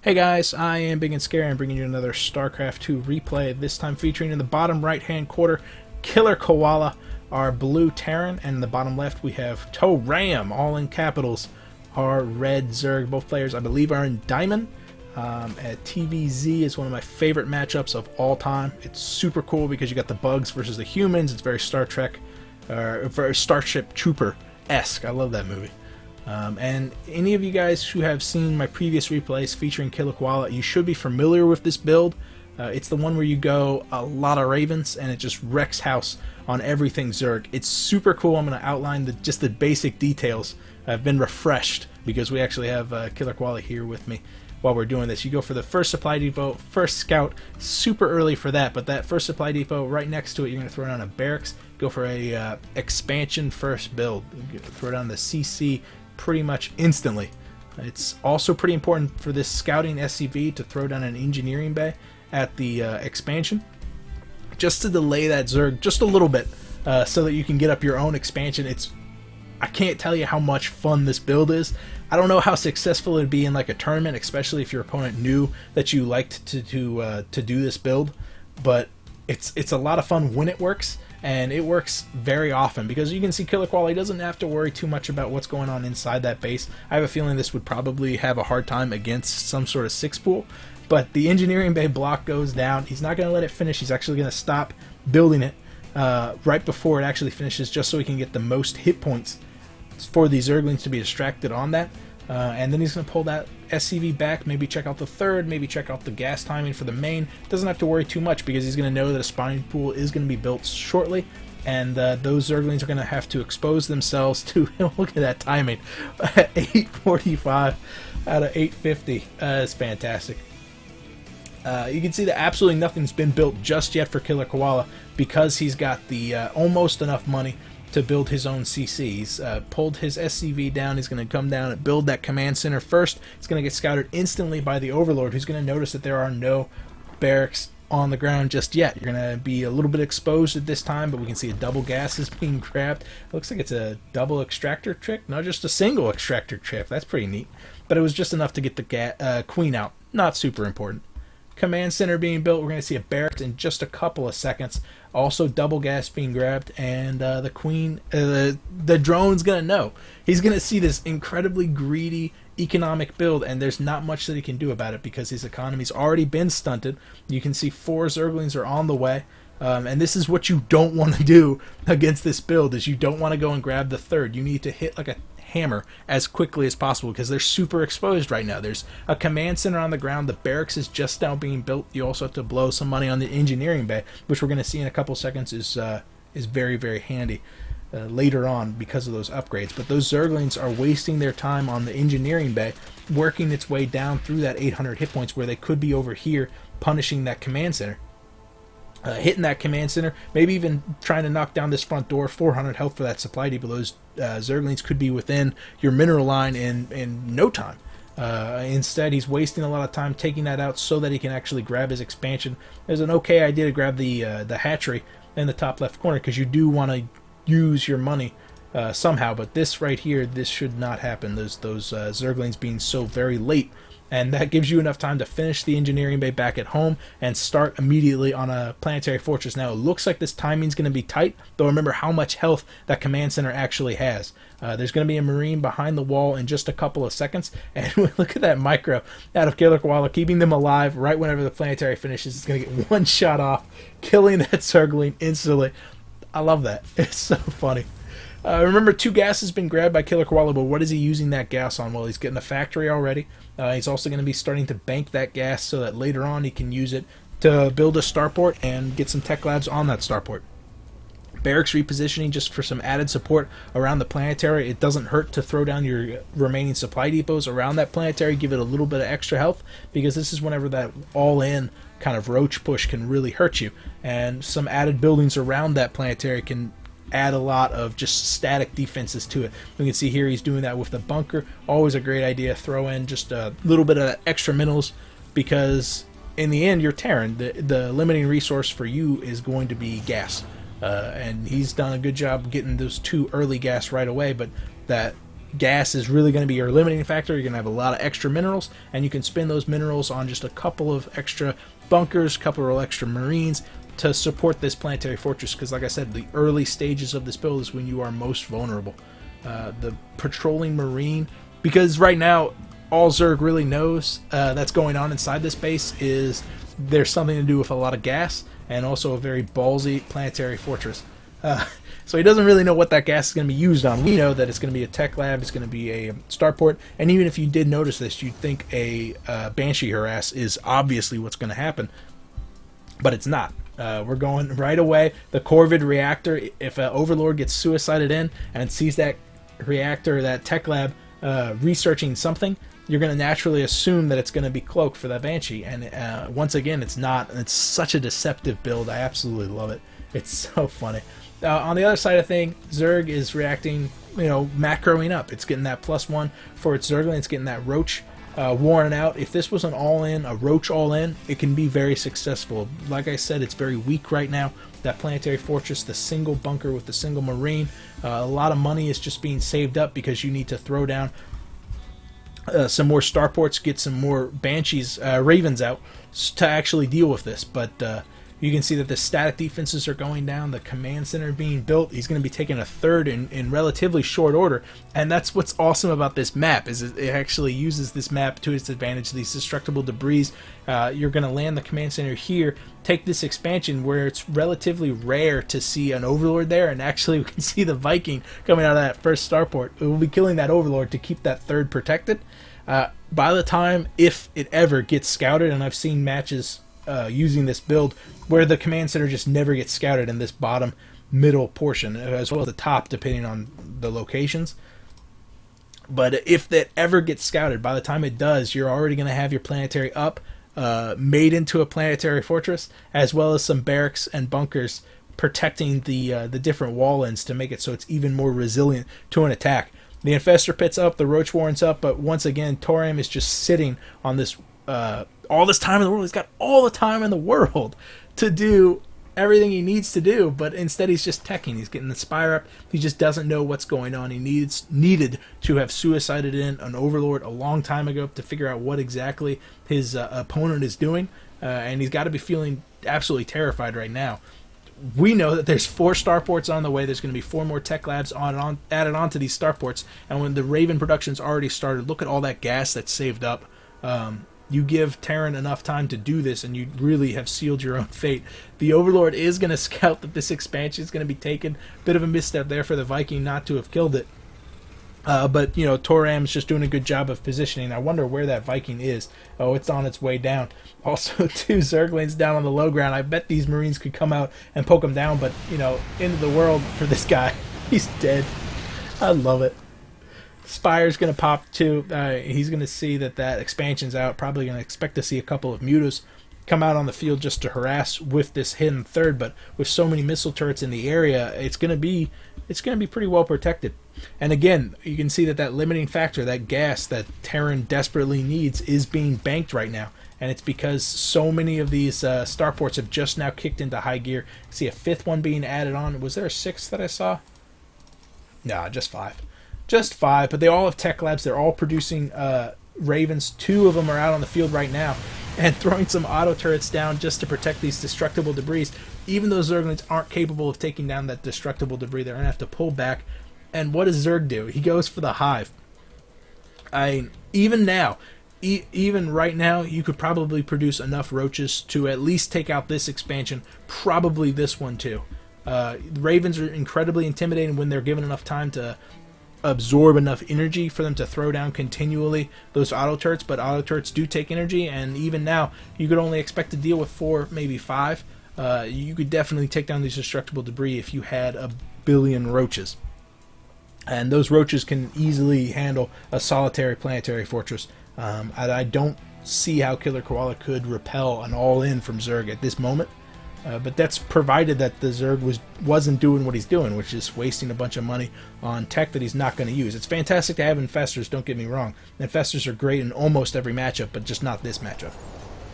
Hey guys, I am Ibigandscary and bringing you another StarCraft 2 replay, this time featuring in the bottom right hand corner KillerKoala, our blue Terran, and in the bottom left we have TORAM, all in capitals, our red Zerg. Both players I believe are in Diamond. At TVZ is one of my favorite matchups of all time. It's super cool because you got the bugs versus the humans. It's very Star Trek, very Starship Trooper-esque. I love that movie. And any of you guys who have seen my previous replays featuring KillerKoala, you should be familiar with this build. It's the one where you go a lot of Ravens and it just wrecks house on everything Zerg. It's super cool. I'm going to outline just the basic details. I've been refreshed because we actually have KillerKoala here with me while we're doing this. You go for the first supply depot, first scout, super early for that, but that first supply depot right next to it, you're going to throw down a barracks, go for a expansion first build, throw down the CC pretty much instantly. It's also pretty important for this scouting SCV to throw down an engineering bay at the expansion, just to delay that Zerg just a little bit, so that you can get up your own expansion. I can't tell you how much fun this build is. I don't know how successful it'd be in like a tournament, especially if your opponent knew that you liked to do this build, but it's a lot of fun when it works. And it works very often because you can see KillerKoala doesn't have to worry too much about what's going on inside that base. I have a feeling this would probably have a hard time against some sort of 6-pool, but the engineering bay block goes down. He's not going to let it finish. He's actually going to stop building it right before it actually finishes, just so he can get the most hit points for these Zerglings to be distracted on that. And then he's going to pull that SCV back, maybe check out the third, maybe check out the gas timing for the main. Doesn't have to worry too much because he's going to know that a spawning pool is going to be built shortly, and those Zerglings are going to have to expose themselves to, look at that timing, 845 out of 850. It's fantastic. You can see that absolutely nothing's been built just yet for KillerKoala because he's got the almost enough money to build his own CC. He's pulled his SCV down. He's going to come down and build that command center first. It's going to get scouted instantly by the Overlord, who's going to notice that there are no barracks on the ground just yet. You're going to be a little bit exposed at this time, but we can see a double gas is being grabbed. It looks like it's a double extractor trick, not just a single extractor trick. That's pretty neat. But it was just enough to get the queen out. Not super important. Command center being built. We're going to see a barracks in just a couple of seconds. Also double gas being grabbed, and the queen, the drone's going to know. He's going to see this incredibly greedy economic build, and there's not much that he can do about it because his economy's already been stunted. You can see 4 Zerglings are on the way. And this is what you don't want to do against this build, is you don't want to go and grab the third. You need to hit like a hammer as quickly as possible because they're super exposed right now. There's a command center on the ground. The barracks is just now being built. You also have to blow some money on the engineering bay, which we're going to see in a couple seconds is very, very handy later on because of those upgrades. But those Zerglings are wasting their time on the engineering bay, working its way down through that 800 hit points where they could be over here punishing that command center. Hitting that command center, maybe even trying to knock down this front door. 400 health for that supply depot. Those Zerglings could be within your mineral line in no time. Instead, he's wasting a lot of time taking that out so that he can actually grab his expansion. There's an okay idea to grab the hatchery in the top left corner because you do want to use your money somehow. But this right here, this should not happen. Those Zerglings being so very late. And that gives you enough time to finish the engineering bay back at home and start immediately on a planetary fortress. Now, it looks like this timing's going to be tight, though remember how much health that command center actually has. There's going to be a Marine behind the wall in just a couple of seconds. And look at that micro out of KillerKoala, keeping them alive right whenever the planetary finishes. It's going to get one shot off, killing that Zergling instantly. I love that. It's so funny. Remember, 2 gas has been grabbed by KillerKoala, but what is he using that gas on? Well, he's getting a factory already. He's also going to be starting to bank that gas so that later on he can use it to build a starport and get some tech labs on that starport. Barracks repositioning just for some added support around the planetary. It doesn't hurt to throw down your remaining supply depots around that planetary, give it a little bit of extra health, because this is whenever that all-in kind of roach push can really hurt you. And some added buildings around that planetary can add a lot of just static defenses to it. We can see here he's doing that with the bunker. Always a great idea. Throw in just a little bit of extra minerals because in the end you're Terran. The limiting resource for you is going to be gas. And he's done a good job getting those 2 early gas right away, but that gas is really going to be your limiting factor. You're going to have a lot of extra minerals, and you can spend those minerals on just a couple of extra bunkers, couple of extra marines to support this planetary fortress, because like I said, the early stages of this build is when you are most vulnerable. The patrolling marine, because right now all Zerg really knows that's going on inside this base is there's something to do with a lot of gas and also a very ballsy planetary fortress. So he doesn't really know what that gas is going to be used on. We know that it's going to be a tech lab, it's going to be a starport, and even if you did notice this, you'd think a Banshee harass is obviously what's going to happen, but it's not. We're going right away. The Corvid reactor, if an Overlord gets suicided in and sees that reactor, that tech lab, researching something, you're going to naturally assume that it's going to be cloaked for that Banshee. And once again, it's not. It's such a deceptive build. I absolutely love it. It's so funny. On the other side of thing, Zerg is reacting, macroing up. It's getting that +1 for its Zergling. It's getting that Roach worn out. If this was an all-in, a Roach all-in, it can be very successful. Like I said, it's very weak right now. That planetary fortress, the single bunker with the single marine, a lot of money is just being saved up because you need to throw down some more starports, get some more Banshees, Ravens out to actually deal with this. But you can see that the static defenses are going down, the command center being built. He's going to be taking a third in relatively short order, and that's what's awesome about this map, is it actually uses this map to its advantage. These destructible debris, you're going to land the command center here, take this expansion where it's relatively rare to see an Overlord there, and actually we can see the Viking coming out of that first starport. It will be killing that Overlord to keep that third protected. By the time, if it ever gets scouted, and I've seen matches using this build where the command center just never gets scouted in this bottom middle portion, as well as the top depending on the locations. But if that ever gets scouted, by the time it does, you're already going to have your planetary up, made into a planetary fortress, as well as some barracks and bunkers protecting the different wall ends to make it so it's even more resilient to an attack. The Infestor Pit's up, the Roach Warren's up, but once again, TORAM is just sitting on this all this time in the world. He's got all the time in the world to do everything he needs to do, but instead he's just teching. He's getting the Spire up. He just doesn't know what's going on. He needed to have suicided in an Overlord a long time ago to figure out what exactly his opponent is doing, and he's got to be feeling absolutely terrified right now. We know that there's 4 starports on the way. There's going to be 4 more tech labs added onto these starports, and when the Raven production's already started, look at all that gas that's saved up. You give Terran enough time to do this, and you really have sealed your own fate. The Overlord is going to scout that this expansion is going to be taken. Bit of a misstep there for the Viking not to have killed it. But, TORAM's just doing a good job of positioning. I wonder where that Viking is. Oh, it's on its way down. Also, 2 Zerglings down on the low ground. I bet these Marines could come out and poke him down, but, end of the world for this guy. He's dead. I love it. Spire's going to pop too. He's going to see that expansion's out. Probably going to expect to see a couple of mutas come out on the field just to harass with this hidden third. But with so many missile turrets in the area, it's going to be pretty well protected. And again, you can see that limiting factor, that gas that Terran desperately needs, is being banked right now. And it's because so many of these starports have just now kicked into high gear. See a 5th one being added on. Was there a 6th that I saw? No, just 5. Just 5, but they all have tech labs. They're all producing Ravens. 2 of them are out on the field right now and throwing some auto turrets down just to protect these destructible debris. Even though Zerglings aren't capable of taking down that destructible debris, they're going to have to pull back. And what does Zerg do? He goes for the hive. Even now, even right now, you could probably produce enough roaches to at least take out this expansion, probably this one too. The Ravens are incredibly intimidating when they're given enough time to absorb enough energy for them to throw down continually those auto turrets, but auto turrets do take energy, and even now you could only expect to deal with 4, maybe 5. You could definitely take down these destructible debris if you had a billion roaches, and those roaches can easily handle a solitary planetary fortress. I don't see how KillerKoala could repel an all-in from Zerg at this moment. But that's provided that the Zerg wasn't doing what he's doing, which is wasting a bunch of money on tech that he's not going to use. It's fantastic to have Infestors, don't get me wrong. Infestors are great in almost every matchup, but just not this matchup.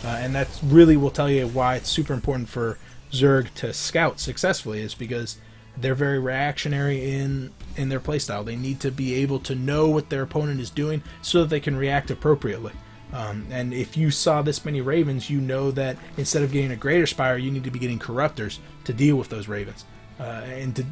And that really will tell you why it's super important for Zerg to scout successfully, is because they're very reactionary in in their playstyle. They need to be able to know what their opponent is doing so that they can react appropriately. And if you saw this many ravens, you know that instead of getting a greater spire, you need to be getting corruptors to deal with those ravens. And you're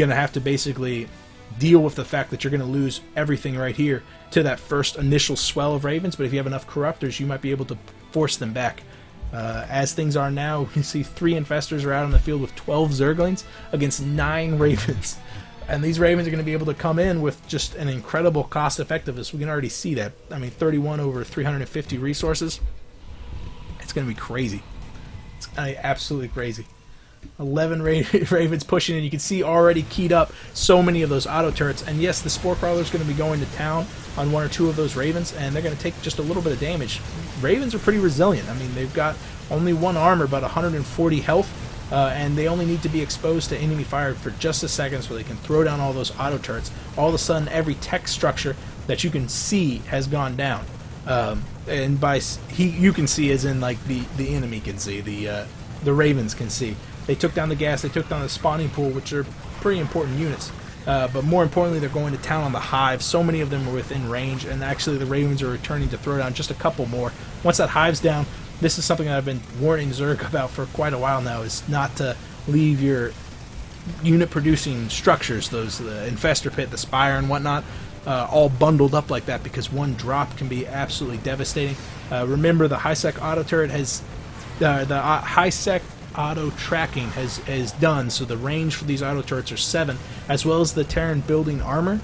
going to have to basically deal with the fact that you're going to lose everything right here to that first initial swell of ravens. But if you have enough corruptors, you might be able to force them back. As things are now, you see 3 infestors are out on the field with 12 zerglings against 9 ravens. And these ravens are going to be able to come in with just an incredible cost effectiveness. We can already see that. I mean, 31 over 350 resources. It's going to be crazy. It's going to be absolutely crazy. 11 ravens pushing in. You can see already keyed up so many of those auto turrets. And yes, the spore crawler is going to be going to town on 1 or 2 of those ravens, and they're going to take just a little bit of damage. Ravens are pretty resilient. I mean, they've got only 1 armor, about 140 health, and they only need to be exposed to enemy fire for just a second so they can throw down all those auto turrets. All of a sudden, every tech structure that you can see has gone down. And by you can see as in like the enemy can see, the ravens can see. They took down the gas, they took down the spawning pool, which are pretty important units. But more importantly, they're going to town on the hive. So many of them are within range, and actually the ravens are returning to throw down just a couple more. Once that hive's down, this is something that I've been warning Zerg about for quite a while now, is not to leave your unit-producing structures, those the infestor pit, the spire, and whatnot, all bundled up like that, because one drop can be absolutely devastating. Remember, the high-sec auto turret has... the high-sec auto tracking has done, so the range for these auto turrets are 7, as well as the Terran building armor,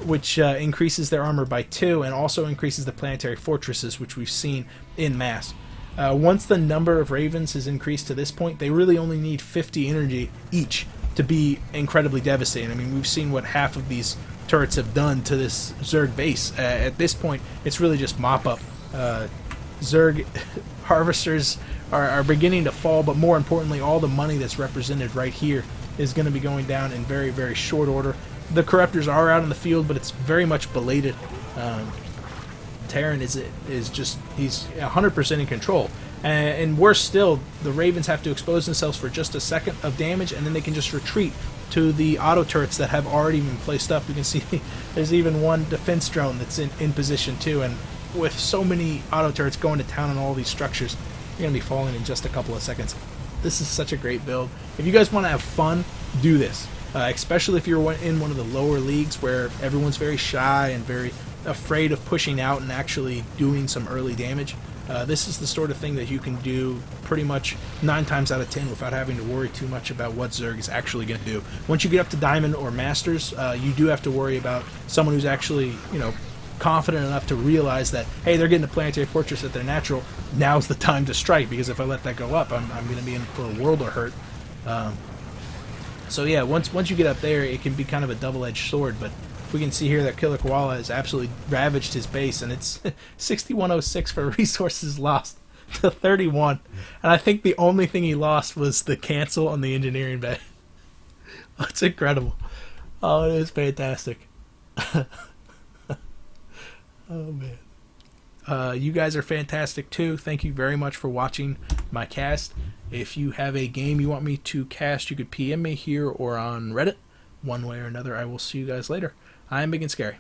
which increases their armor by 2, and also increases the planetary fortresses, which we've seen in mass. Once the number of ravens is increased to this point, they really only need 50 energy each to be incredibly devastating. I mean, we've seen what half of these turrets have done to this Zerg base. At this point, it's really just mop-up. Zerg harvesters are beginning to fall, but more importantly, all the money that's represented right here is going to be going down in very, very short order. The corruptors are out in the field, but it's very much belated. Terran is just, he's 100% in control. And worse still, the ravens have to expose themselves for just a second of damage, and then they can just retreat to the auto turrets that have already been placed up. You can see there's even one defense drone that's in position too, and with so many auto turrets going to town on all these structures, you're going to be falling in just a couple of seconds. This is such a great build. If you guys want to have fun, do this. Especially if you're in one of the lower leagues where everyone's very shy and very afraid of pushing out and actually doing some early damage. This is the sort of thing that you can do pretty much 9 times out of 10 without having to worry too much about what Zerg is actually going to do. Once you get up to Diamond or Masters, you do have to worry about someone who's actually, you know, confident enough to realize that, hey, they're getting a planetary fortress at their natural, now's the time to strike, because if I let that go up, I'm going to be in for a world of hurt. So yeah, once you get up there, it can be kind of a double-edged sword, but we can see here that KillerKoala has absolutely ravaged his base, and it's 6106 for resources lost to 31. And I think the only thing he lost was the cancel on the engineering bay. It's incredible. Oh, it is fantastic. Oh, man. You guys are fantastic, too. Thank you very much for watching my cast. If you have a game you want me to cast, you could PM me here or on Reddit. One way or another, I will see you guys later. I'm Ibigandscary.